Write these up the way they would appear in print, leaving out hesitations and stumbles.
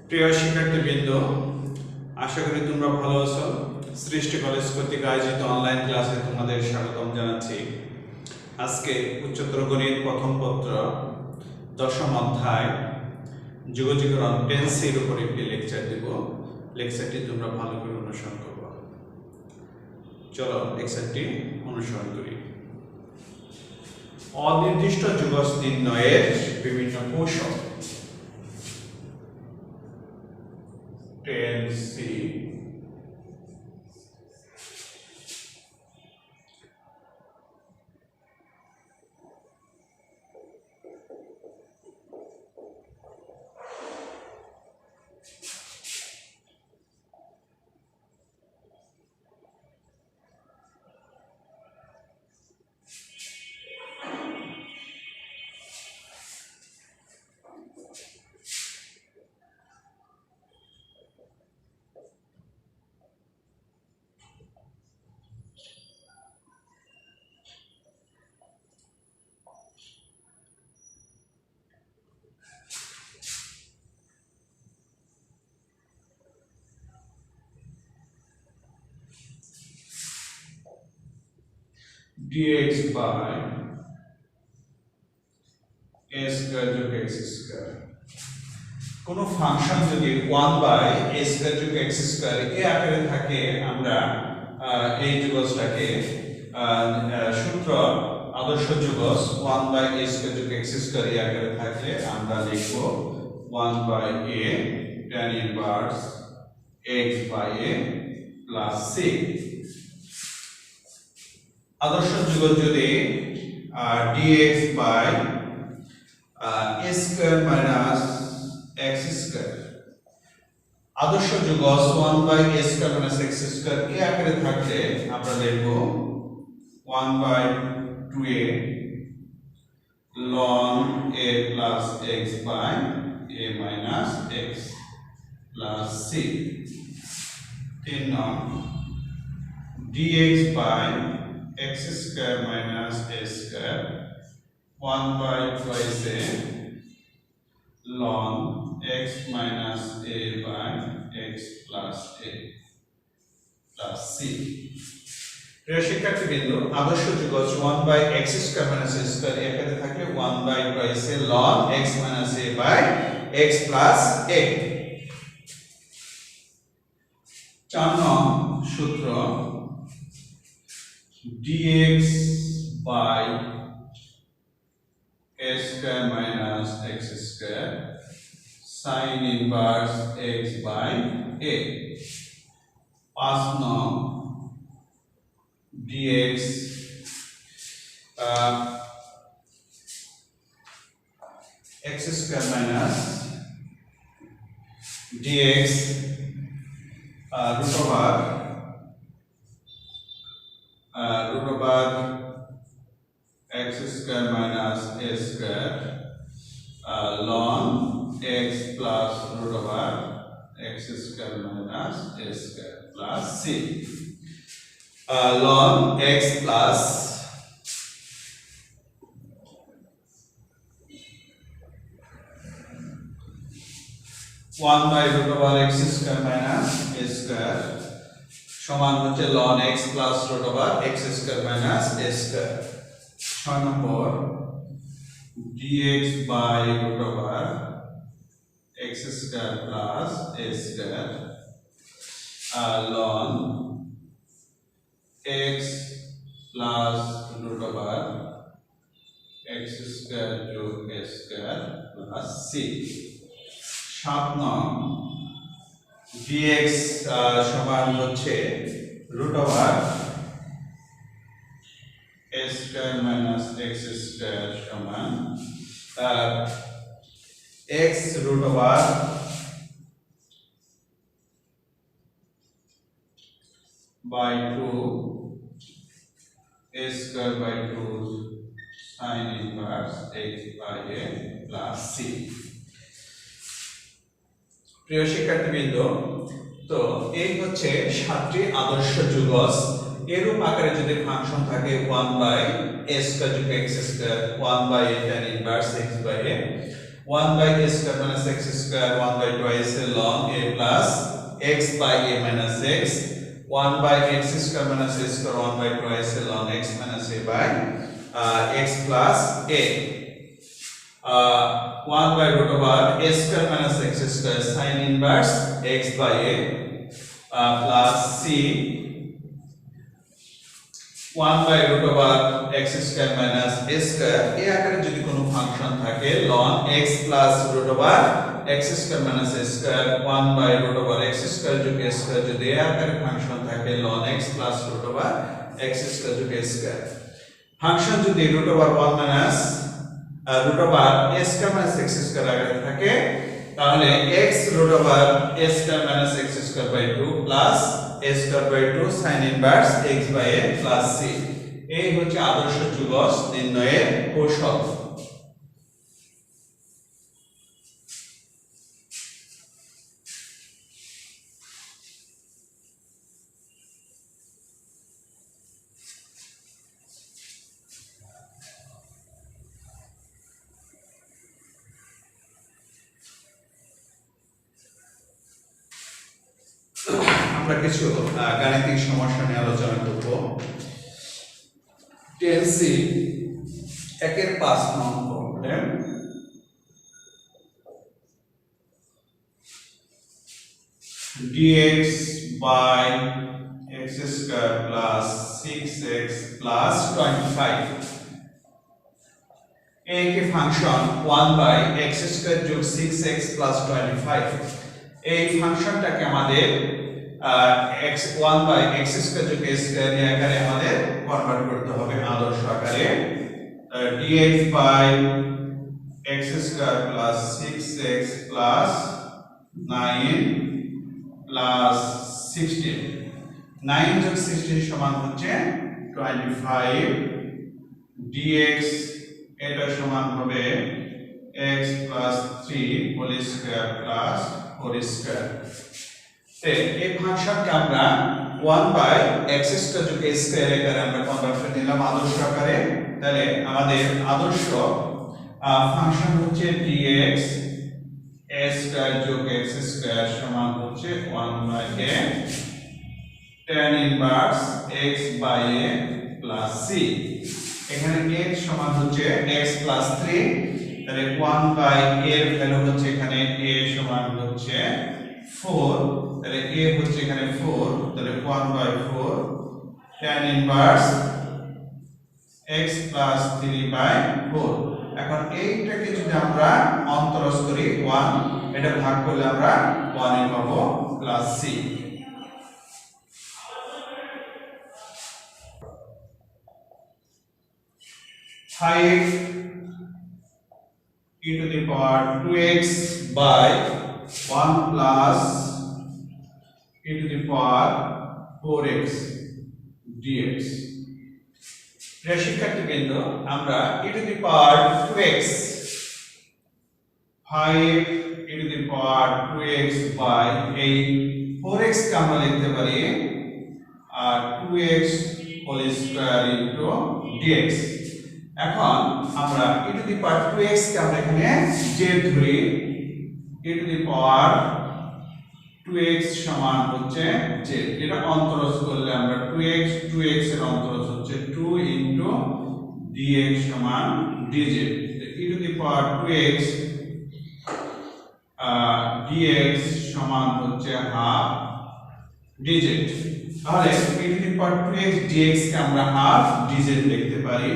প্রিয় শিক্ষার্থীবৃন্দ, আশা করি তোমরা ভালো আছো। সৃষ্টি কলেজ কর্তৃক আয়োজিত অনলাইন ক্লাসে তোমাদের স্বাগতম জানাচ্ছি। আজকে উচ্চতর গণিত প্রথম পত্র দশম অধ্যায় যুগজীকরণ টেন্সের উপর একটি লেকচার দেব। লেকচারটি তোমরা ভালো করে অনুসরণ করবে। চলো লেকচারটি অনুসরণ করি। অনির্দিষ্ট যুগজ নির্ণয়ের বিভিন্ন কৌশল। টেন্সি dx by a square যোগ x square। কোন ফাংশন যদি 1 বাই a square যোগ x square এই আকারে থাকে, আমরা এই যুগজটাকে সূত্র আদর্শ যুগজ 1 বাই a square যোগ x square এই আকারে থাকলে আমরা লিখব 1 by a tan inverse x by a plus c। আদর্শ যুগজ যদি dx by a square minus x square, আদর্শ যুগজ 1 by a square minus x square এই আকারে থাকলে আমরা লিখব 1 by 2a ln a plus x by a minus x plus c। 3 নং dx by x square minus a square 1 by twice a ln x minus a by x plus a plus c। প্রিয় শিক্ষার্থীবৃন্দ, আদর্শ যুগজ 1 by x square minus a square এখানে থাকলে 1 by twice a ln x minus a by x plus a। 4 নং সূত্র dx by a square minus x square sin inverse x by a। 5 নং dx x square minus dx root over x square minus a square ln x plus root over x square minus a square plus c ln x plus one by root over x square minus a square সমান হচ্ছে ln x plus root over x square minus a square। 6 number dx by root over x square plus a square ln x plus root over x square যোগ a square plus c। 7 নং dx সমান হচ্ছে root over a square minus x square সমান x root over by 2 a square by 2 sin inverse x by a plus c। প্রিয় শিক্ষার্থীবৃন্দ, তো এই হচ্ছে 7টি আদর্শ যুগজ। এরূপ আকারে যদি ফাংশন থাকে 1 by a square যোগ x square 1 by a tan inverse x by a 1 by a square minus x square 1 by twice a ln a plus x by a minus x 1 by x square minus a square 1 by twice a ln x minus a by x plus a 1 by root over a square minus x square sin inverse x by a plus c 1 by root over x square minus a square এই আকারে যদি কোনো function থাকে ln x plus root over x square minus a square 1 by root over x square যোগ a square যদি এই আকারে function থাকে ln x plus root over x square যোগ a square ফাংশন যদি root over 1 minus root over a square minus x square আকারে থাকে তাহলে x root over a square minus x square by 2 plus a square by 2 sin inverse x by a plus c এই হচ্ছে আদর্শ যুগজ নির্ণয়ের কৌশল আমরা কিছু গাণিতিক সমস্যা নিয়ে আলোচনা করব টেনসি একের 5 নং problem dx by x square plus 6x plus 25 एक ফাংশন 1 by x square যোগ 6x plus 25 এই ফাংশনটাকে আমাদের x 1 by x square যোগ a square এর আকারে আমাদের কনভার্ট করতে হবে আদর্শ আকারে dx by x square plus 6x plus 9 plus 16 9 যোগ 16 সমান হচ্ছে 25 dx এটা সমান হবে x plus 3 whole square plus 4 square এই ফাংশনকে আমরা 1 by x square যোগ a square এর আকারে আমরা কনভার্ট করে নিলাম আদর্শ আকারে তাহলে আমাদের আদর্শ ফাংশন হচ্ছে dx a square যোগ x square সমান হচ্ছে 1 by a tan inverse x by a plus c এখানে x সমান হচ্ছে x plus 3 তাহলে 1 by a এর ভ্যালু হচ্ছে এখানে a সমান হচ্ছে 4 তাহলে a হচ্ছে এখানে 4 তাহলে 1 by 4 tan inverse x plus 3 by 4 এখন এইটাকে যদি আমরা অন্তরজ করি 1 এটা ভাগ করলে আমরা 1 এ পাবো plus c 5 e to the power 2x by 1 plus e to the power 4x dx প্রিয় শিক্ষার্থীবৃন্দ আমরা e to the power 2x 5 e to the power 2x by এই 4x কে আমরা লিখতে পারি 2x whole square into dx এখন আমরা e to the power 2x কে আমরা এখানে z ধরি e to the power 2x সমান হচ্ছে z এটা অন্তরজ করলে আমরা 2x এর অন্তরজ হচ্ছে 2 into dx সমান dz e to the power 2x dx সমান হচ্ছে হাফ dz তাহলে e to the power 2x dx কে আমরা হাফ dz লিখতে পারি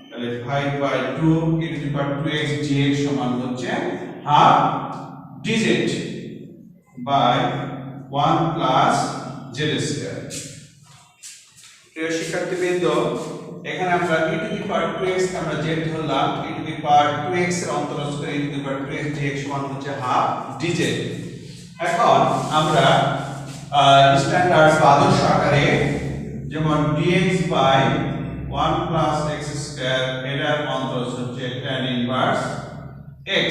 তাহলে 5 by 2 e to the power 2x dx সমান হচ্ছে half dz by 1 plus z square প্রিয় শিক্ষার্থীবৃন্দ এখানে আমরা e to the power 2x কে আমরা z ধরলাম e to the power 2x এর অন্তরজ করে e to the power 2x dx সমান হচ্ছে হাফ dz এখন আমরা স্ট্যান্ডার্ড আদর্শ আকারে যেমন dx by 1 plus x square এটার অন্তরজ হচ্ছে tan inverse x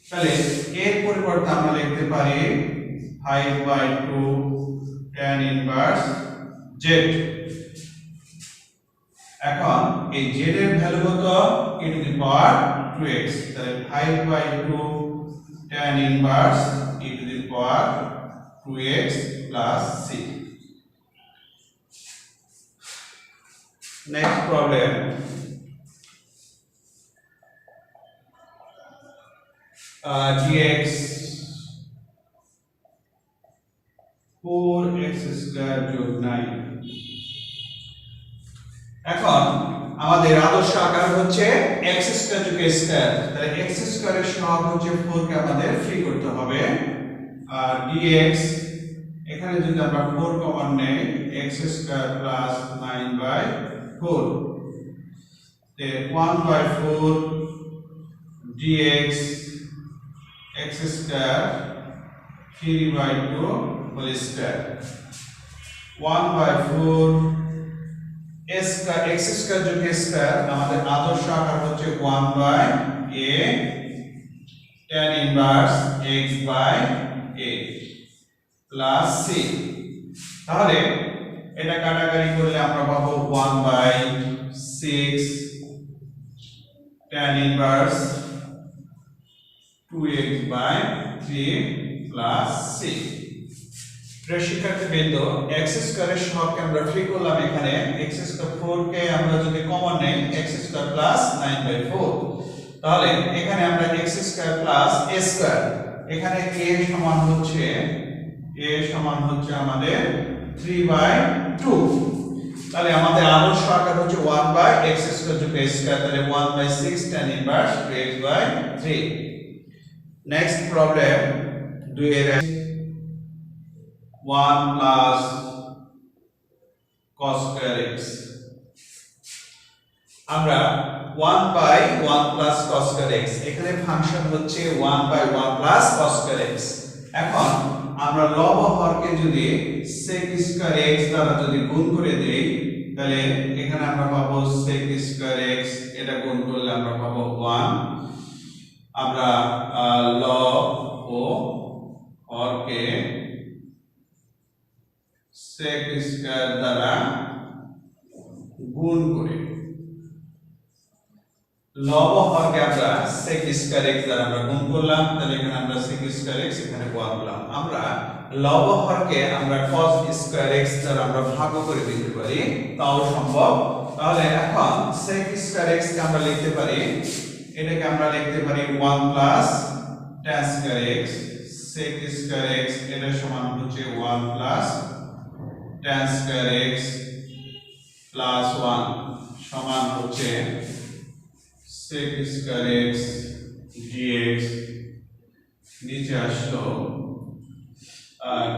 তাহলে এর পরিবর্তে আমরা লিখতে পারি 5 by 2 tan inverse z এখন এই z এর ভ্যালু কত e to the power 2x, তাহলে 5/2 tan inverse e to the power 2x plus c. Next problem, dx 4x square যোগ 9। এখন আমাদের আদর্শ আকার হচ্ছে x স্কয়ার যোগ a স্কয়ার, তাহলে x স্কয়ারের সহগ হচ্ছে 4 কে আমাদের ফ্রি করতে হবে। আর dx এখানে যদি আমরা 4 কমন নেই, x স্কয়ার প্লাস 9/4, তে 1/4 dx x square 3/2 whole square, 1/4 a square x square যোগ a স্কয়ার, আমাদের আদর্শ আকার হচ্ছে 1/a tan inverse x/a plus c। তাহলে এটা কাটাকাটি করলে আমরা পাবো 1/6 tan inverse 2x/3 plus c। শিক্ষার্থীবৃন্দ, x স্কয়ারের সহগকে আমরা ফ্রি করলাম, এখানে x স্কয়ার 4 কে আমরা যদি কমন নেই, x স্কয়ার প্লাস 9/4, তাহলে এখানে আমরা x square plus a square, এখানে a সমান হচ্ছে আমাদের 3/2, তাহলে আমাদের আদর্শ আকার হচ্ছে 1/x স্কয়ার যোগ a স্কয়ার, তাহলে 1/6 tan inverse 2x/3। Next problem 2 এর 1 plus cos square x, আমরা 1/1 plus cos square x, এখানে ফাংশন হচ্ছে 1/1 plus cos square x। এখন আমরা লব হরকে যদি sec square x দ্বারা যদি গুণ করে দেই, তাহলে এখানে আমরা পাবো sec square x, এটা গুণ করলে আমরা পাবো 1। আমরা লব ও হরকে sec স্কয়ার দ্বারা গুণ করে, লব হরকে আমরা sec স্কয়ার x দ্বারা আমরা গুণ করলাম, তাহলে এখানে আমরা sec স্কয়ার x এখানে বসালাম। আমরা লব হরকে আমরা cos স্কয়ার x দ্বারা আমরা ভাগ করে দিতে পারি, তাও সম্ভব। তাহলে এখন sec স্কয়ার x কে আমরা লিখতে পারি, এটাকে আমরা লিখতে পারি 1 plus tan square x, sec square x এটা সমান হচ্ছে 1 plus tan square x plus 1 সমান হচ্ছে sec স্কয়ার x dx, নিচে আসলো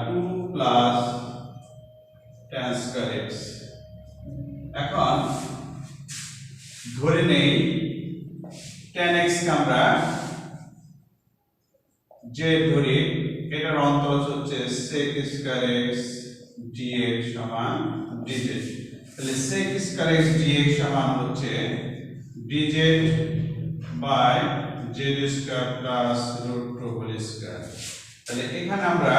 2 প্লাস tan স্কয়ার x। এখন ধরে নেই tan x কে আমরা z ধরি, এটার অন্তর হচ্ছে sec স্কয়ার x dx সমান dz, তাহলে sec স্কয়ার x dx সমান হচ্ছে dz by z square plus √2 whole square. তাহলে এখানে আমরা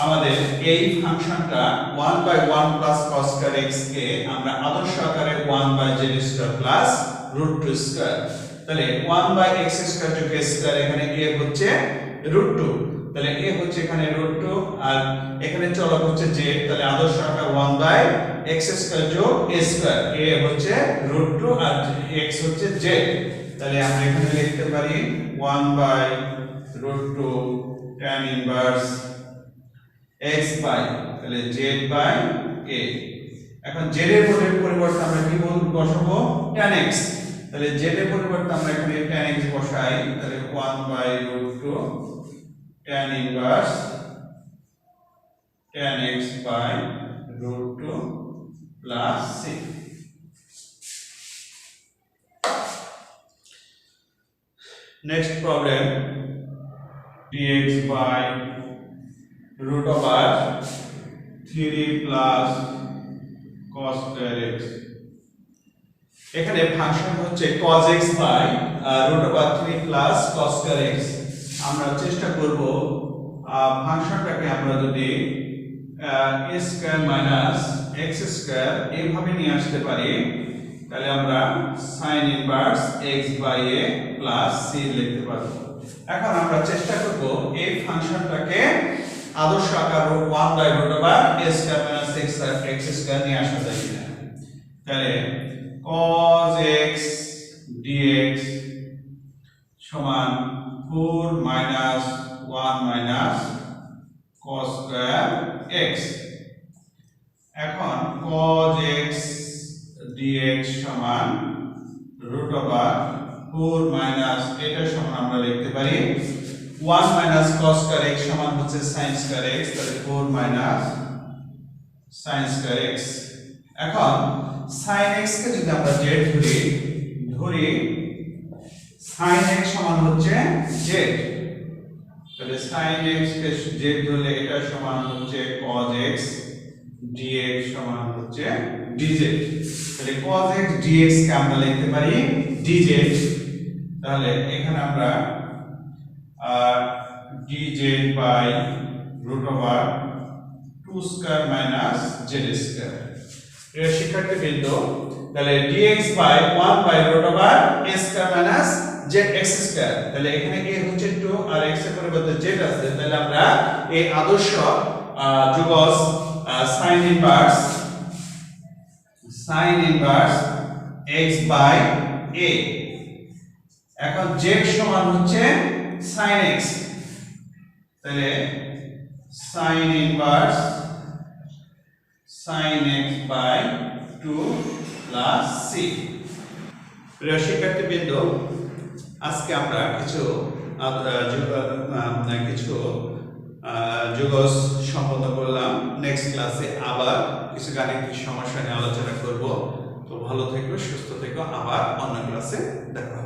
আমাদের এই ফাংশনটা 1/1 প্লাস cos স্কয়ার x কে আমরা আদর্শ আকারে 1/z স্কয়ার প্লাস √2 স্কয়ার, তাহলে 1/x স্কয়ার যোগ a স্কয়ার, এখানে a হচ্ছে √2, তাহলে a হচ্ছে এখানে √2 আর এখানে চলক হচ্ছে z, তাহলে আদর্শ আকার 1/x স্কয়ার যোগ a স্কয়ার, a হচ্ছে √2 আর x হচ্ছে z, তাহলে আমরা এখানে লিখতে পারি 1/√2 tan ইনভার্স x বাই, তাহলে z বাই a। এখন z এর পরিবর্তে আমরা কি বসাবো, tan x, তাহলে z এর পরিবর্তে আমরা এখানে tan x বসাই, তাহলে 1/√2 tan inverse tan x by √2 plus c। Next problem dx by √3 plus cos square x, এখানে ফাংশন হচ্ছে cos x by √3 plus cos square x। আমরা চেষ্টা করব ফাংশনটাকে আমরা যদি a square minus x square এইভাবে নিয়ে আসতে পারি, তাহলে আমরা sin inverse x by a plus c লিখতে পারবো। এখন আমরা চেষ্টা করব এই ফাংশনটাকে আদর্শ আকার 1 by root over a square minus x square নিয়ে আসা যায় কিনা। তাহলে cos x dx সমান 4 minus 1 minus cos square x। এখন cos x dx সমান রুট ওভার 4 মাইনাস এটা সমান আমরা লিখতে পারি 1 মাইনাস cos স্কয়ার x সমান হচ্ছে sin স্কয়ার x, তাহলে 4 মাইনাস sin স্কয়ার x। এখন sin x কে যদি আমরা z ধরি sin x সমান হচ্ছে z, তাহলে sin x কে z ধরলে এটা সমান হচ্ছে cos x dx সমান হচ্ছে dz, তাহলে cos x dx কে আমরা লিখতে পারি dz। তাহলে এখানে আমরা dz by root over 2 square minus z square. প্রিয় শিক্ষার্থীবৃন্দ, তাহলে dx by 1 by root over a square minus zx square, তাহলে এখানে a হচ্ছে 2 আর x এর পরিবর্তে z আছে, তাহলে আমরা এই আদর্শ যুগজ sin inverse x by a। এখন z সমান হচ্ছে sin x, তাহলে sin inverse sin x by 2 plus c। প্রিয় শিক্ষার্থীবৃন্দ, আজকে আমরা কিছু যুগজ সম্পন্ন করলাম। নেক্সট ক্লাসে আবার কিছু গাণিতিক সমস্যা নিয়ে আলোচনা করব। তো ভালো থেকো, সুস্থ থেকো, আবার অন্য ক্লাসে দেখা